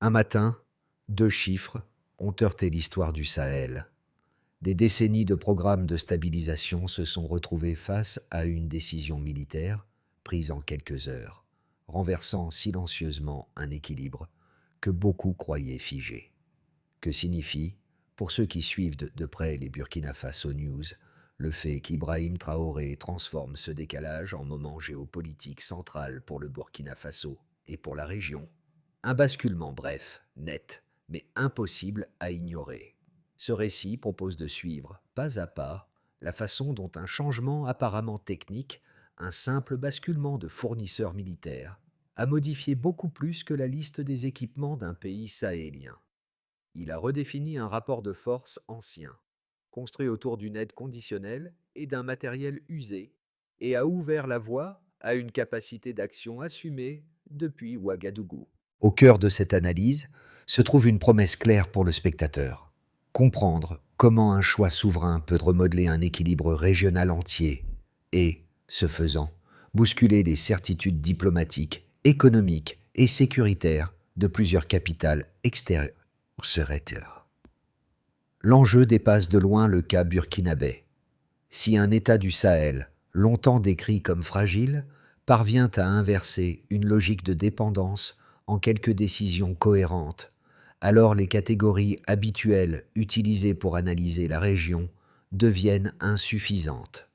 Un matin, 2 chiffres ont heurté l'histoire du Sahel. Des décennies de programmes de stabilisation se sont retrouvés face à une décision militaire prise en quelques heures, renversant silencieusement un équilibre que beaucoup croyaient figé. Que signifie, pour ceux qui suivent de près les Burkina Faso News, le fait qu'Ibrahim Traoré transforme ce décalage en moment géopolitique central pour le Burkina Faso et pour la région? Un basculement bref, net, mais impossible à ignorer. Ce récit propose de suivre, pas à pas, la façon dont un changement apparemment technique, un simple basculement de fournisseurs militaires, a modifié beaucoup plus que la liste des équipements d'un pays sahélien. Il a redéfini un rapport de force ancien, construit autour d'une aide conditionnelle et d'un matériel usé, et a ouvert la voie à une capacité d'action assumée depuis Ouagadougou. Au cœur de cette analyse se trouve une promesse claire pour le spectateur. Comprendre comment un choix souverain peut remodeler un équilibre régional entier et, ce faisant, bousculer les certitudes diplomatiques, économiques et sécuritaires de plusieurs capitales extérieures. L'enjeu dépasse de loin le cas burkinabé. Si un État du Sahel, longtemps décrit comme fragile, parvient à inverser une logique de dépendance en quelques décisions cohérentes, alors les catégories habituelles utilisées pour analyser la région deviennent insuffisantes.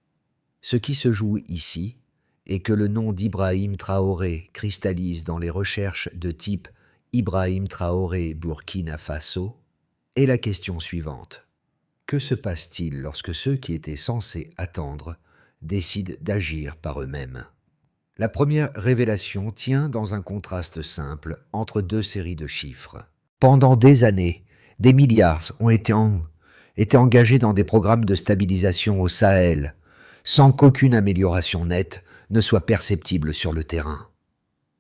Ce qui se joue ici est que le nom d'Ibrahim Traoré cristallise dans les recherches de type Ibrahim Traoré Burkina Faso est la question suivante. Que se passe-t-il lorsque ceux qui étaient censés attendre décident d'agir par eux-mêmes? La première révélation tient dans un contraste simple entre 2 séries de chiffres. Pendant des années, des milliards ont été engagés dans des programmes de stabilisation au Sahel, sans qu'aucune amélioration nette ne soit perceptible sur le terrain.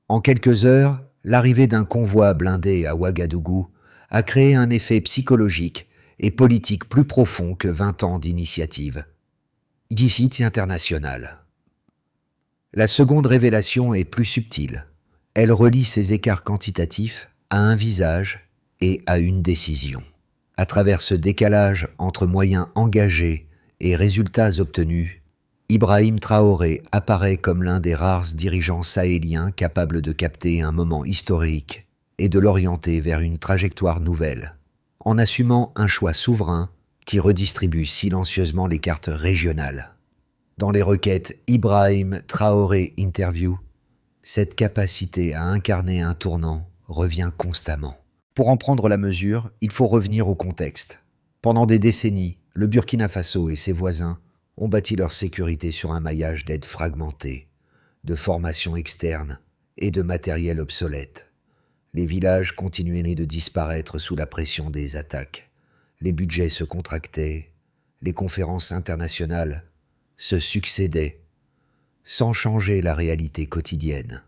En quelques heures, l'arrivée d'un convoi blindé à Ouagadougou a créé un effet psychologique et politique plus profond que 20 ans d'initiative. D'ici international. La seconde révélation est plus subtile. Elle relie ces écarts quantitatifs à un visage et à une décision. À travers ce décalage entre moyens engagés et résultats obtenus, Ibrahim Traoré apparaît comme l'un des rares dirigeants sahéliens capables de capter un moment historique et de l'orienter vers une trajectoire nouvelle, en assumant un choix souverain qui redistribue silencieusement les cartes régionales. Dans les requêtes Ibrahim Traoré Interview, cette capacité à incarner un tournant revient constamment. Pour en prendre la mesure, il faut revenir au contexte. Pendant des décennies, le Burkina Faso et ses voisins ont bâti leur sécurité sur un maillage d'aides fragmentées, de formations externes et de matériel obsolète. Les villages continuaient de disparaître sous la pression des attaques. Les budgets se contractaient, les conférences internationales se succédaient, sans changer la réalité quotidienne.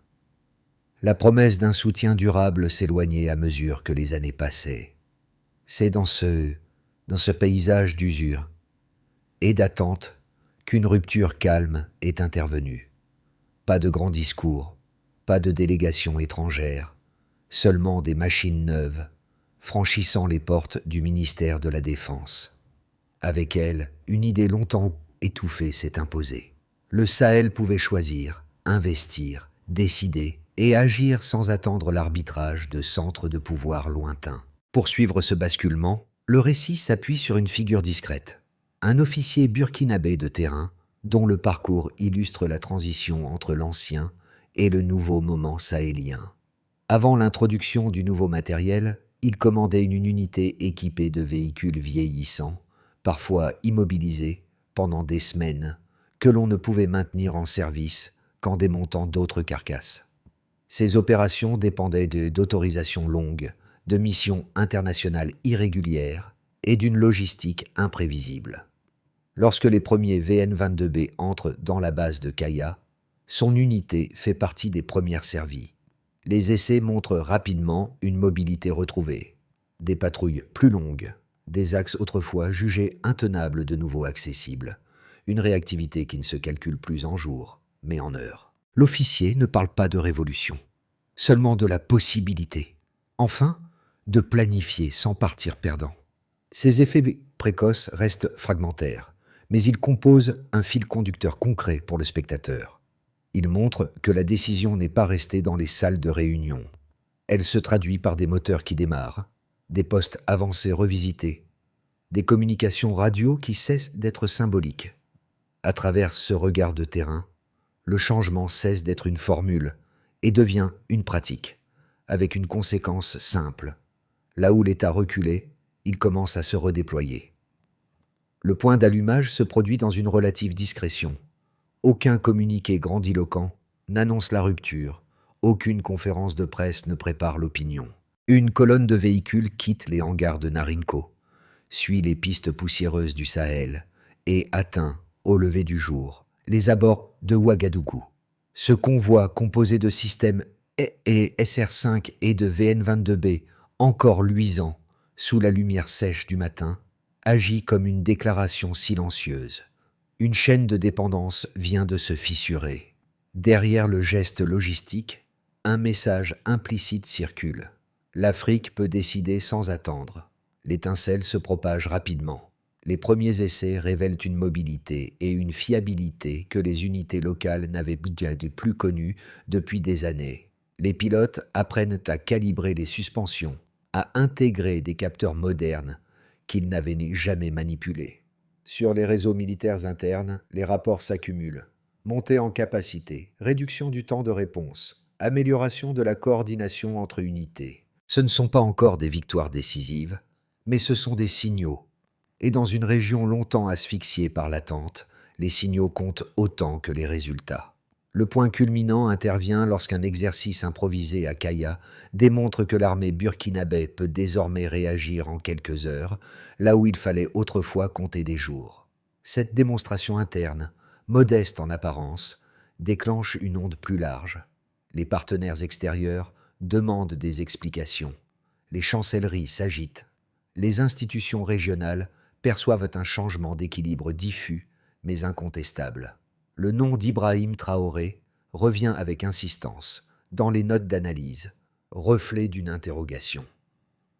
La promesse d'un soutien durable s'éloignait à mesure que les années passaient. C'est dans ce paysage d'usure et d'attente qu'une rupture calme est intervenue. Pas de grands discours, pas de délégations étrangères, seulement des machines neuves franchissant les portes du ministère de la Défense. Avec elles, une idée longtemps étouffée s'est imposée. Le Sahel pouvait choisir, investir, décider et agir sans attendre l'arbitrage de centres de pouvoir lointains. Pour suivre ce basculement, le récit s'appuie sur une figure discrète. Un officier burkinabé de terrain dont le parcours illustre la transition entre l'ancien et le nouveau moment sahélien. Avant l'introduction du nouveau matériel, il commandait une unité équipée de véhicules vieillissants, parfois immobilisés pendant des semaines, que l'on ne pouvait maintenir en service qu'en démontant d'autres carcasses. Ces opérations dépendaient d'autorisations longues, de missions internationales irrégulières et d'une logistique imprévisible. Lorsque les premiers VN-22B entrent dans la base de Kaya, son unité fait partie des premières servies. Les essais montrent rapidement une mobilité retrouvée, des patrouilles plus longues, des axes autrefois jugés intenables de nouveau accessibles, une réactivité qui ne se calcule plus en jours, mais en heures. L'officier ne parle pas de révolution, seulement de la possibilité. Enfin, de planifier sans partir perdant. Ces effets précoces restent fragmentaires, mais ils composent un fil conducteur concret pour le spectateur. Ils montrent que la décision n'est pas restée dans les salles de réunion. Elle se traduit par des moteurs qui démarrent, des postes avancés revisités, des communications radio qui cessent d'être symboliques. À travers ce regard de terrain, le changement cesse d'être une formule et devient une pratique, avec une conséquence simple. Là où l'État reculait, il commence à se redéployer. Le point d'allumage se produit dans une relative discrétion. Aucun communiqué grandiloquent n'annonce la rupture, aucune conférence de presse ne prépare l'opinion. Une colonne de véhicules quitte les hangars de Narinco, suit les pistes poussiéreuses du Sahel et atteint, au lever du jour, les abords de Ouagadougou. Ce convoi composé de systèmes et SR5 et de VN-22B encore luisants sous la lumière sèche du matin, agit comme une déclaration silencieuse. Une chaîne de dépendance vient de se fissurer. Derrière le geste logistique, un message implicite circule. L'Afrique peut décider sans attendre. L'étincelle se propage rapidement. Les premiers essais révèlent une mobilité et une fiabilité que les unités locales n'avaient plus connues depuis des années. Les pilotes apprennent à calibrer les suspensions, à intégrer des capteurs modernes qu'ils n'avaient jamais manipulés. Sur les réseaux militaires internes, les rapports s'accumulent. Montée en capacité, réduction du temps de réponse, amélioration de la coordination entre unités. Ce ne sont pas encore des victoires décisives, mais ce sont des signaux. Et dans une région longtemps asphyxiée par l'attente, les signaux comptent autant que les résultats. Le point culminant intervient lorsqu'un exercice improvisé à Kaya démontre que l'armée burkinabé peut désormais réagir en quelques heures, là où il fallait autrefois compter des jours. Cette démonstration interne, modeste en apparence, déclenche une onde plus large. Les partenaires extérieurs demandent des explications. Les chancelleries s'agitent. Les institutions régionales perçoivent un changement d'équilibre diffus, mais incontestable. Le nom d'Ibrahim Traoré revient avec insistance dans les notes d'analyse, reflet d'une interrogation.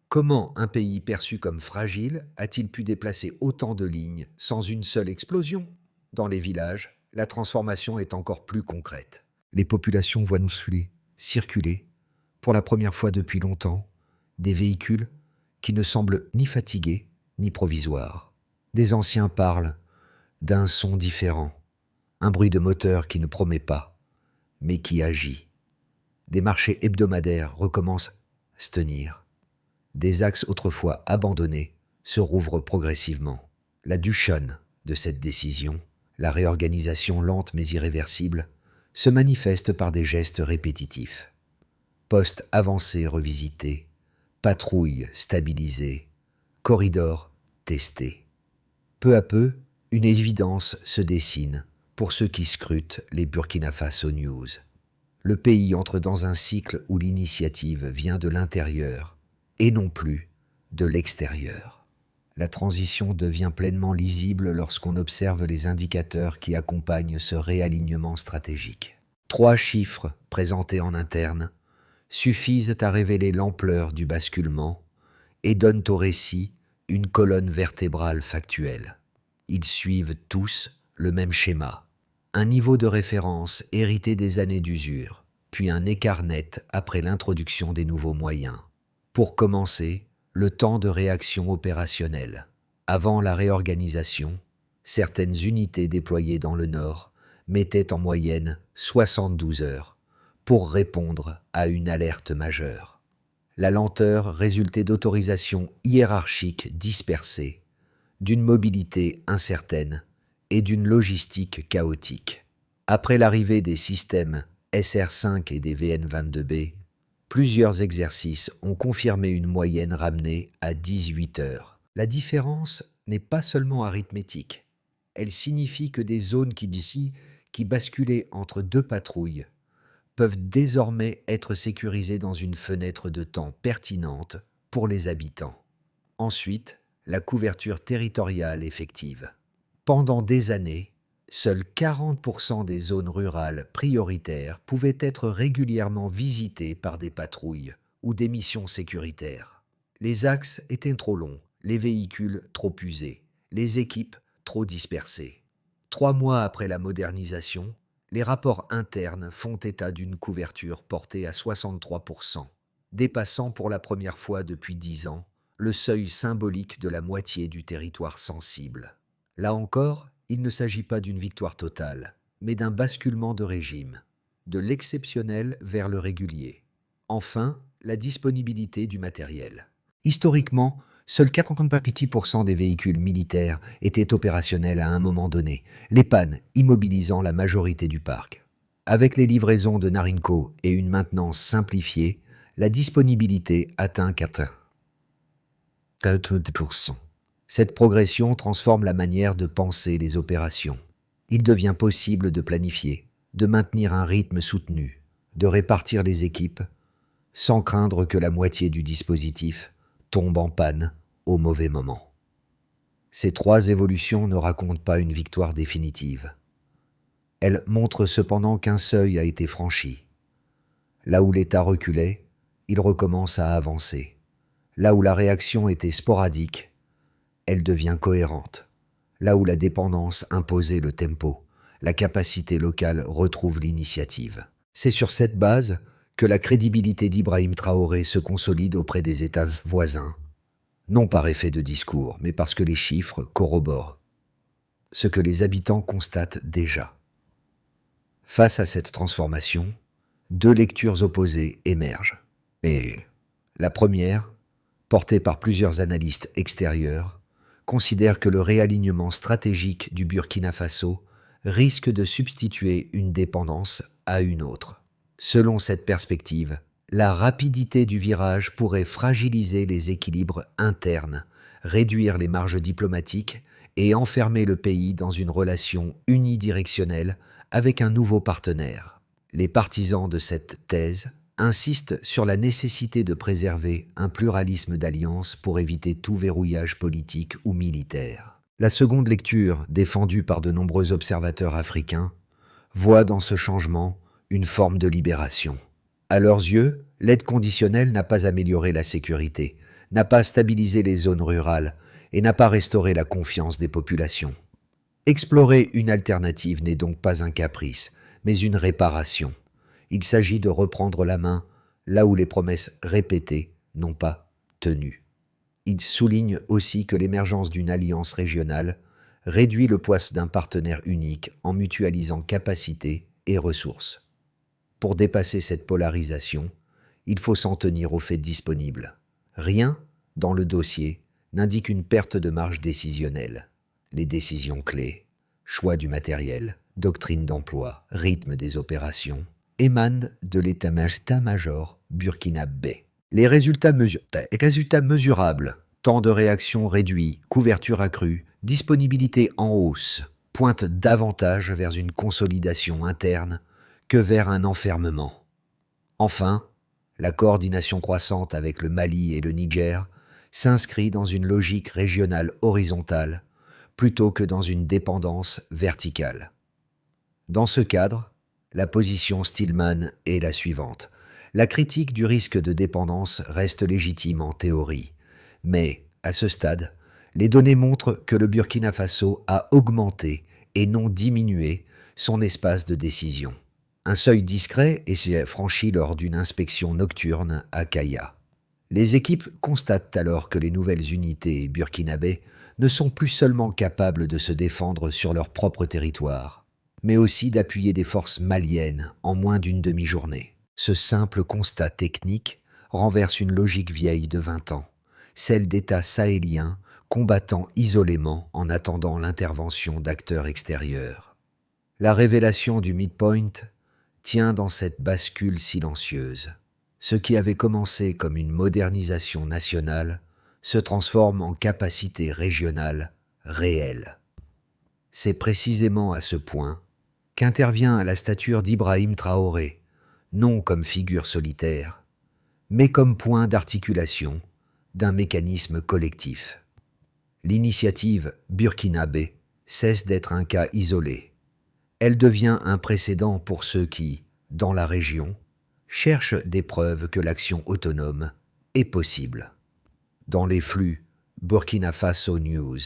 Comment un pays perçu comme fragile a-t-il pu déplacer autant de lignes sans une seule explosion ? Dans les villages, la transformation est encore plus concrète. Les populations voient circuler, pour la première fois depuis longtemps, des véhicules qui ne semblent ni fatigués ni provisoires. Des anciens parlent d'un son différent, un bruit de moteur qui ne promet pas, mais qui agit. Des marchés hebdomadaires recommencent à se tenir. Des axes autrefois abandonnés se rouvrent progressivement. La duchonne de cette décision, la réorganisation lente mais irréversible, se manifeste par des gestes répétitifs. Postes avancés revisités, patrouilles stabilisées, corridors testés. Peu à peu, une évidence se dessine pour ceux qui scrutent les Burkina Faso News. Le pays entre dans un cycle où l'initiative vient de l'intérieur et non plus de l'extérieur. La transition devient pleinement lisible lorsqu'on observe les indicateurs qui accompagnent ce réalignement stratégique. 3 chiffres présentés en interne suffisent à révéler l'ampleur du basculement et donnent au récit une colonne vertébrale factuelle. Ils suivent tous le même schéma, un niveau de référence hérité des années d'usure, puis un écart net après l'introduction des nouveaux moyens. Pour commencer, le temps de réaction opérationnelle. Avant la réorganisation, certaines unités déployées dans le Nord mettaient en moyenne 72 heures pour répondre à une alerte majeure. La lenteur résultait d'autorisations hiérarchiques dispersées, d'une mobilité incertaine et d'une logistique chaotique. Après l'arrivée des systèmes SR5 et des VN-22B, plusieurs exercices ont confirmé une moyenne ramenée à 18 heures. La différence n'est pas seulement arithmétique. Elle signifie que des zones qui basculaient entre 2 patrouilles peuvent désormais être sécurisées dans une fenêtre de temps pertinente pour les habitants. Ensuite, la couverture territoriale effective. Pendant des années, seuls 40% des zones rurales prioritaires pouvaient être régulièrement visitées par des patrouilles ou des missions sécuritaires. Les axes étaient trop longs, les véhicules trop usés, les équipes trop dispersées. 3 mois après la modernisation, les rapports internes font état d'une couverture portée à 63%, dépassant pour la première fois depuis 10 ans le seuil symbolique de la moitié du territoire sensible. Là encore, il ne s'agit pas d'une victoire totale, mais d'un basculement de régime, de l'exceptionnel vers le régulier. Enfin, la disponibilité du matériel. Historiquement, seuls 90% des véhicules militaires étaient opérationnels à un moment donné, les pannes immobilisant la majorité du parc. Avec les livraisons de Narinco et une maintenance simplifiée, la disponibilité atteint 40%. Cette progression transforme la manière de penser les opérations. Il devient possible de planifier, de maintenir un rythme soutenu, de répartir les équipes, sans craindre que la moitié du dispositif tombe en panne au mauvais moment. Ces 3 évolutions ne racontent pas une victoire définitive. Elles montrent cependant qu'un seuil a été franchi. Là où l'État reculait, il recommence à avancer. Là où la réaction était sporadique, elle devient cohérente. Là où la dépendance imposait le tempo, la capacité locale retrouve l'initiative. C'est sur cette base que la crédibilité d'Ibrahim Traoré se consolide auprès des États voisins, non par effet de discours, mais parce que les chiffres corroborent ce que les habitants constatent déjà. Face à cette transformation, 2 lectures opposées émergent. Et la première, portée par plusieurs analystes extérieurs, considère que le réalignement stratégique du Burkina Faso risque de substituer une dépendance à une autre. Selon cette perspective, la rapidité du virage pourrait fragiliser les équilibres internes, réduire les marges diplomatiques et enfermer le pays dans une relation unidirectionnelle avec un nouveau partenaire. Les partisans de cette thèse insistent sur la nécessité de préserver un pluralisme d'alliances pour éviter tout verrouillage politique ou militaire. La seconde lecture, défendue par de nombreux observateurs africains, voit dans ce changement une forme de libération. À leurs yeux, l'aide conditionnelle n'a pas amélioré la sécurité, n'a pas stabilisé les zones rurales et n'a pas restauré la confiance des populations. Explorer une alternative n'est donc pas un caprice, mais une réparation. Il s'agit de reprendre la main là où les promesses répétées n'ont pas tenu. Il souligne aussi que l'émergence d'une alliance régionale réduit le poids d'un partenaire unique en mutualisant capacités et ressources. Pour dépasser cette polarisation, il faut s'en tenir aux faits disponibles. Rien, dans le dossier, n'indique une perte de marge décisionnelle. Les décisions clés, choix du matériel, doctrine d'emploi, rythme des opérations, émanent de l'état-major burkinabé. Les résultats mesurables, temps de réaction réduit, couverture accrue, disponibilité en hausse, pointent davantage vers une consolidation interne que vers un enfermement. Enfin, la coordination croissante avec le Mali et le Niger s'inscrit dans une logique régionale horizontale plutôt que dans une dépendance verticale. Dans ce cadre, la position Stillman est la suivante. La critique du risque de dépendance reste légitime en théorie, mais, à ce stade, les données montrent que le Burkina Faso a augmenté et non diminué son espace de décision. Un seuil discret est franchi lors d'une inspection nocturne à Kaya. Les équipes constatent alors que les nouvelles unités burkinabées ne sont plus seulement capables de se défendre sur leur propre territoire, mais aussi d'appuyer des forces maliennes en moins d'une demi-journée. Ce simple constat technique renverse une logique vieille de 20 ans, celle d'États sahéliens combattant isolément en attendant l'intervention d'acteurs extérieurs. La révélation du midpoint tient dans cette bascule silencieuse. Ce qui avait commencé comme une modernisation nationale se transforme en capacité régionale réelle. C'est précisément à ce point qu'intervient la stature d'Ibrahim Traoré, non comme figure solitaire, mais comme point d'articulation d'un mécanisme collectif. L'initiative burkinabé cesse d'être un cas isolé. Elle devient un précédent pour ceux qui, dans la région, cherchent des preuves que l'action autonome est possible. dans les flux Burkina Faso News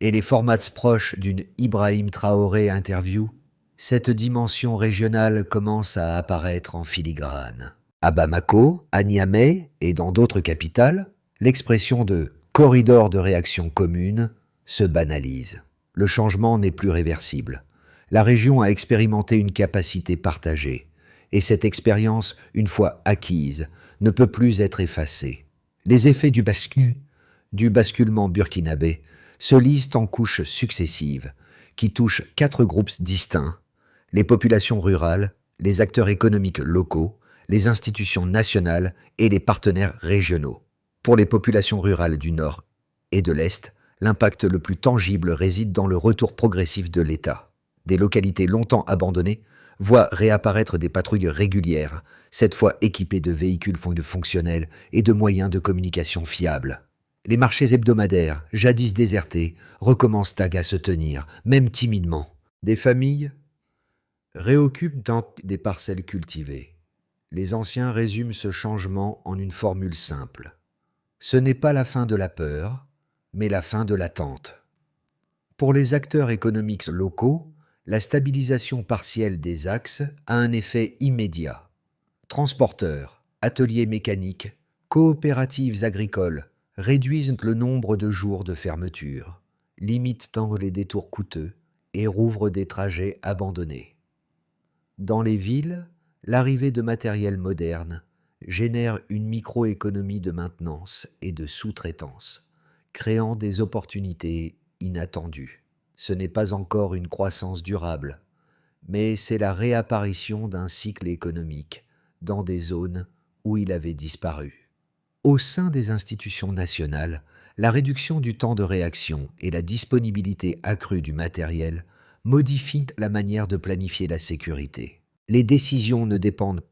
et les formats proches d'une Ibrahim Traoré interview, cette dimension régionale commence à apparaître en filigrane. À Bamako, à Niamey et dans d'autres capitales, l'expression de corridor de réaction commune se banalise. Le changement n'est plus réversible. La région a expérimenté une capacité partagée, et cette expérience, une fois acquise, ne peut plus être effacée. Les effets du basculement burkinabé se lisent en couches successives, qui touchent 4 groupes distincts: les populations rurales, les acteurs économiques locaux, les institutions nationales et les partenaires régionaux. Pour les populations rurales du Nord et de l'Est, l'impact le plus tangible réside dans le retour progressif de l'État. Des localités longtemps abandonnées voient réapparaître des patrouilles régulières, cette fois équipées de véhicules fonctionnels et de moyens de communication fiables. Les marchés hebdomadaires, jadis désertés, recommencent à se tenir, même timidement. Des familles réoccupent des parcelles cultivées. Les anciens résument ce changement en une formule simple. Ce n'est pas la fin de la peur, mais la fin de l'attente. Pour les acteurs économiques locaux, la stabilisation partielle des axes a un effet immédiat. Transporteurs, ateliers mécaniques, coopératives agricoles réduisent le nombre de jours de fermeture, limitent les détours coûteux et rouvrent des trajets abandonnés. Dans les villes, l'arrivée de matériel moderne génère une microéconomie de maintenance et de sous-traitance, créant des opportunités inattendues. Ce n'est pas encore une croissance durable, mais c'est la réapparition d'un cycle économique dans des zones où il avait disparu. Au sein des institutions nationales, la réduction du temps de réaction et la disponibilité accrue du matériel modifient la manière de planifier la sécurité. Les décisions ne dépendent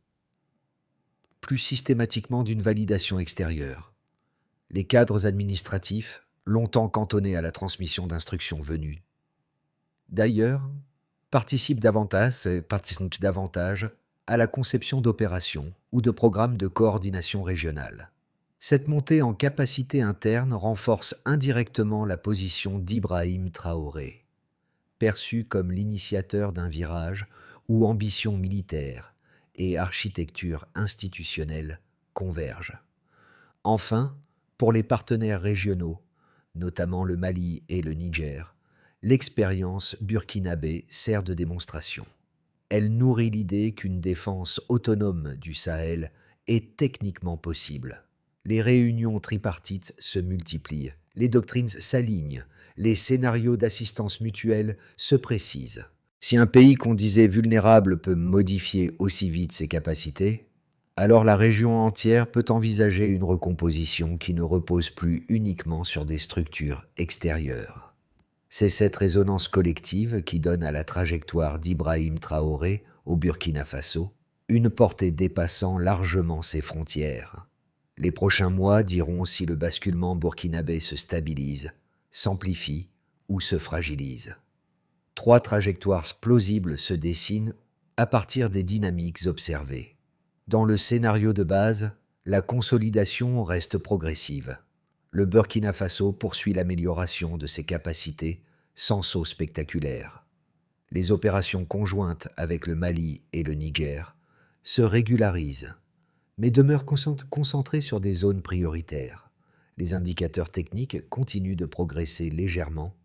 plus systématiquement d'une validation extérieure. Les cadres administratifs, longtemps cantonnés à la transmission d'instructions venues d'ailleurs, participent davantage à la conception d'opérations ou de programmes de coordination régionale. Cette montée en capacité interne renforce indirectement la position d'Ibrahim Traoré, perçu comme l'initiateur d'un virage où ambition militaire et architecture institutionnelle convergent. Enfin, pour les partenaires régionaux, notamment le Mali et le Niger, l'expérience burkinabé sert de démonstration. Elle nourrit l'idée qu'une défense autonome du Sahel est techniquement possible. Les réunions tripartites se multiplient, les doctrines s'alignent, les scénarios d'assistance mutuelle se précisent. Si un pays qu'on disait vulnérable peut modifier aussi vite ses capacités, alors la région entière peut envisager une recomposition qui ne repose plus uniquement sur des structures extérieures. C'est cette résonance collective qui donne à la trajectoire d'Ibrahim Traoré au Burkina Faso une portée dépassant largement ses frontières. Les prochains mois diront si le basculement burkinabé se stabilise, s'amplifie ou se fragilise. 3 trajectoires plausibles se dessinent à partir des dynamiques observées. Dans le scénario de base, la consolidation reste progressive. Le Burkina Faso poursuit l'amélioration de ses capacités sans saut spectaculaire. Les opérations conjointes avec le Mali et le Niger se régularisent, mais demeurent concentrées sur des zones prioritaires. Les indicateurs techniques continuent de progresser légèrement,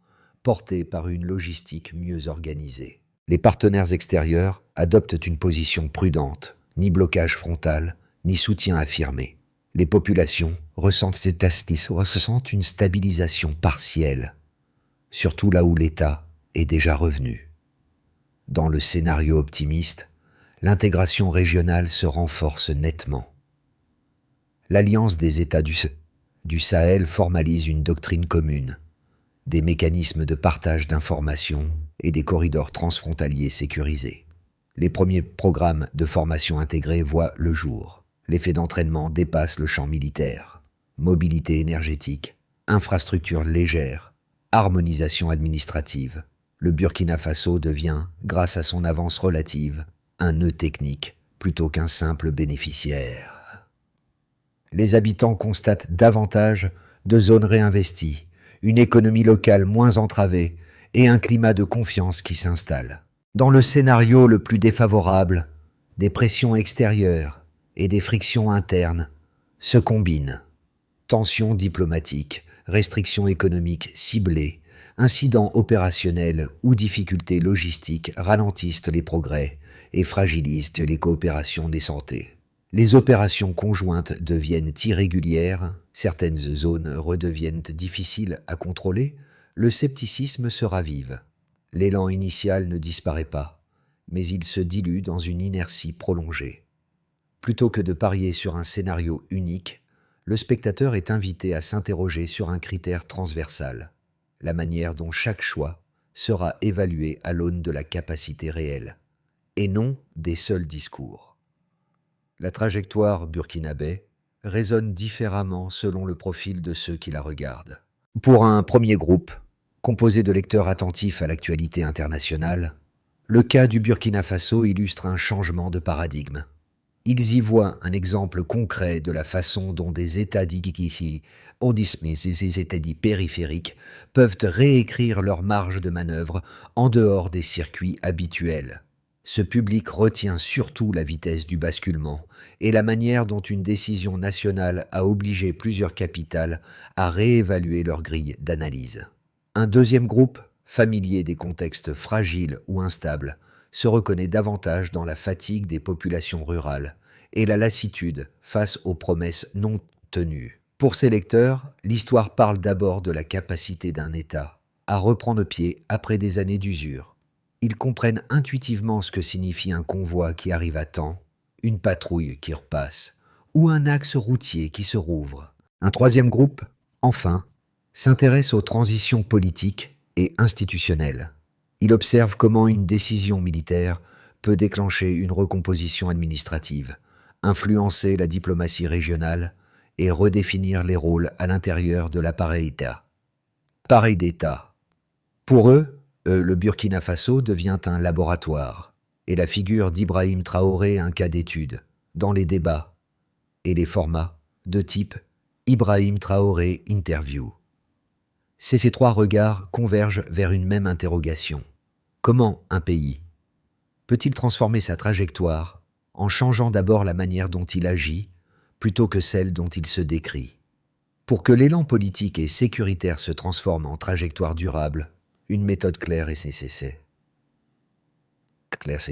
portés par une logistique mieux organisée. Les partenaires extérieurs adoptent une position prudente, ni blocage frontal, ni soutien affirmé. Les populations ressentent une stabilisation partielle, surtout là où l'État est déjà revenu. Dans le scénario optimiste, l'intégration régionale se renforce nettement. L'alliance des États du Sahel formalise une doctrine commune, des mécanismes de partage d'informations et des corridors transfrontaliers sécurisés. Les premiers programmes de formation intégrés voient le jour. L'effet d'entraînement dépasse le champ militaire. Mobilité énergétique, infrastructures légères, harmonisation administrative. Le Burkina Faso devient, grâce à son avance relative, un nœud technique plutôt qu'un simple bénéficiaire. Les habitants constatent davantage de zones réinvesties, une économie locale moins entravée et un climat de confiance qui s'installe. Dans le scénario le plus défavorable, des pressions extérieures et des frictions internes se combinent. Tensions diplomatiques, restrictions économiques ciblées, incidents opérationnels ou difficultés logistiques ralentissent les progrès et fragilisent les coopérations des santé. Les opérations conjointes deviennent irrégulières, certaines zones redeviennent difficiles à contrôler, le scepticisme se ravive. L'élan initial ne disparaît pas, mais il se dilue dans une inertie prolongée. Plutôt que de parier sur un scénario unique, le spectateur est invité à s'interroger sur un critère transversal, la manière dont chaque choix sera évalué à l'aune de la capacité réelle, et non des seuls discours. La trajectoire burkinabé résonne différemment selon le profil de ceux qui la regardent. Pour un premier groupe, composé de lecteurs attentifs à l'actualité internationale, le cas du Burkina Faso illustre un changement de paradigme. Ils y voient un exemple concret de la façon dont des États dits dismises et des États dits périphériques peuvent réécrire leur marge de manœuvre en dehors des circuits habituels. Ce public retient surtout la vitesse du basculement et la manière dont une décision nationale a obligé plusieurs capitales à réévaluer leur grille d'analyse. Un deuxième groupe, familier des contextes fragiles ou instables, se reconnaît davantage dans la fatigue des populations rurales et la lassitude face aux promesses non tenues. Pour ces lecteurs, l'histoire parle d'abord de la capacité d'un État à reprendre pied après des années d'usure. Ils comprennent intuitivement ce que signifie un convoi qui arrive à temps, une patrouille qui repasse, ou un axe routier qui se rouvre. Un troisième groupe, enfin, s'intéresse aux transitions politiques et institutionnelles. Il observe comment une décision militaire peut déclencher une recomposition administrative, influencer la diplomatie régionale et redéfinir les rôles à l'intérieur de l'appareil État. Appareil d'État. Pour eux, le Burkina Faso devient un laboratoire et la figure d'Ibrahim Traoré un cas d'étude dans les débats et les formats de type Ibrahim Traoré Interview. Ces trois regards convergent vers une même interrogation. Comment un pays peut-il transformer sa trajectoire en changeant d'abord la manière dont il agit plutôt que celle dont il se décrit? Pour que l'élan politique et sécuritaire se transforme en trajectoire durable, une méthode claire est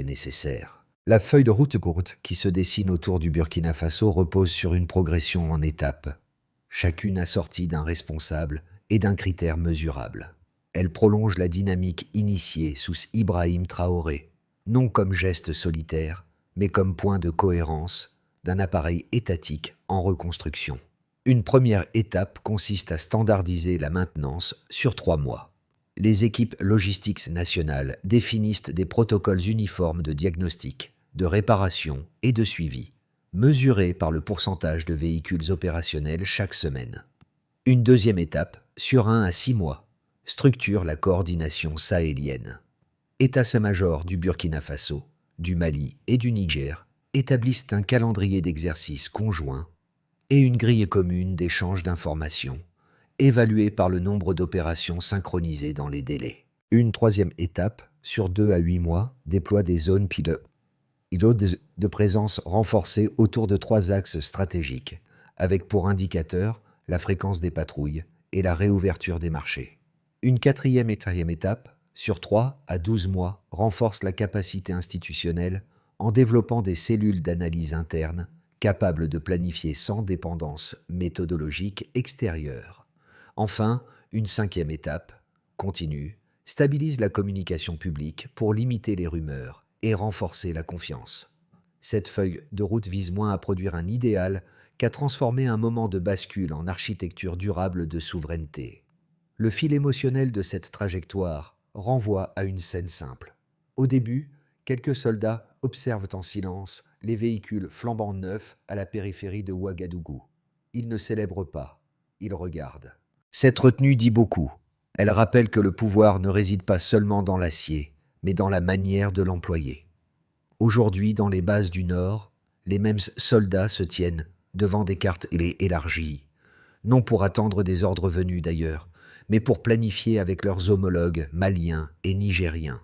nécessaire. La feuille de route courte qui se dessine autour du Burkina Faso repose sur une progression en étapes, chacune assortie d'un responsable et d'un critère mesurable. Elle prolonge la dynamique initiée sous Ibrahim Traoré, non comme geste solitaire, mais comme point de cohérence d'un appareil étatique en reconstruction. Une première étape consiste à standardiser la maintenance sur 3 mois. Les équipes logistiques nationales définissent des protocoles uniformes de diagnostic, de réparation et de suivi, mesurés par le pourcentage de véhicules opérationnels chaque semaine. Une deuxième étape, sur 1 à 6 mois, structure la coordination sahélienne. États-majors du Burkina Faso, du Mali et du Niger établissent un calendrier d'exercice conjoint et une grille commune d'échange d'informations, évaluée par le nombre d'opérations synchronisées dans les délais. Une troisième étape, sur 2 à 8 mois, déploie des zones pilotes de présence renforcées autour de 3 axes stratégiques, avec pour indicateur la fréquence des patrouilles et la réouverture des marchés. Une quatrième et quatrième étape, sur 3 à 12 mois, renforce la capacité institutionnelle en développant des cellules d'analyse interne capables de planifier sans dépendance méthodologique extérieure. Enfin, une cinquième étape, continue, stabilise la communication publique pour limiter les rumeurs et renforcer la confiance. Cette feuille de route vise moins à produire un idéal qu'à transformer un moment de bascule en architecture durable de souveraineté. Le fil émotionnel de cette trajectoire renvoie à une scène simple. Au début, quelques soldats observent en silence les véhicules flambant neufs à la périphérie de Ouagadougou. Ils ne célèbrent pas, ils regardent. Cette retenue dit beaucoup. Elle rappelle que le pouvoir ne réside pas seulement dans l'acier, mais dans la manière de l'employer. Aujourd'hui, dans les bases du Nord, les mêmes soldats se tiennent devant des cartes élargies, non pour attendre des ordres venus d'ailleurs, mais pour planifier avec leurs homologues maliens et nigériens.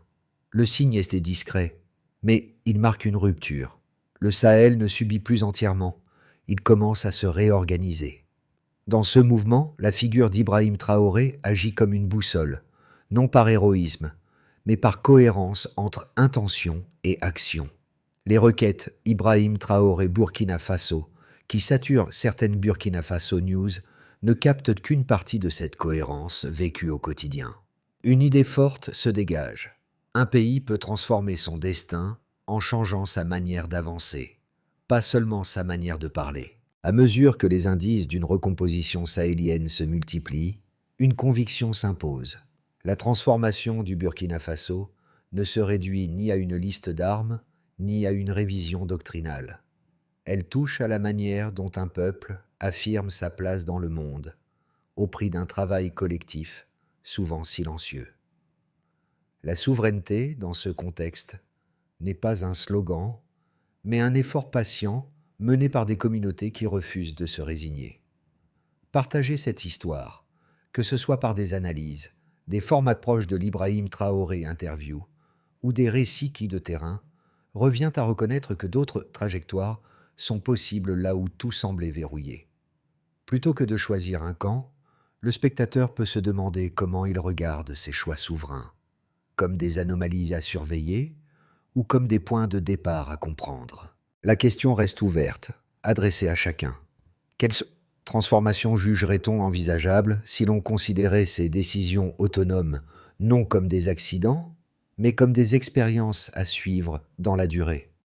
Le signe était discret, mais il marque une rupture. Le Sahel ne subit plus entièrement, il commence à se réorganiser. Dans ce mouvement, la figure d'Ibrahim Traoré agit comme une boussole, non par héroïsme, mais par cohérence entre intention et action. Les requêtes Ibrahim Traoré Burkina Faso, qui saturent certaines Burkina Faso News, ne captent qu'une partie de cette cohérence vécue au quotidien. Une idée forte se dégage. Un pays peut transformer son destin en changeant sa manière d'avancer, pas seulement sa manière de parler. À mesure que les indices d'une recomposition sahélienne se multiplient, une conviction s'impose. La transformation du Burkina Faso ne se réduit ni à une liste d'armes, ni à une révision doctrinale. Elle touche à la manière dont un peuple affirme sa place dans le monde, au prix d'un travail collectif, souvent silencieux. La souveraineté, dans ce contexte, n'est pas un slogan, mais un effort patient mené par des communautés qui refusent de se résigner. Partager cette histoire, que ce soit par des analyses, des formats proches de l'Ibrahim Traoré interview ou des récits de terrain, revient à reconnaître que d'autres trajectoires sont possibles là où tout semblait verrouillé. Plutôt que de choisir un camp, le spectateur peut se demander comment il regarde ses choix souverains, comme des anomalies à surveiller ou comme des points de départ à comprendre. La question reste ouverte, adressée à chacun. Quelle transformation jugerait-on envisageable si l'on considérait ces décisions autonomes non comme des accidents, mais comme des expériences à suivre dans la durée ?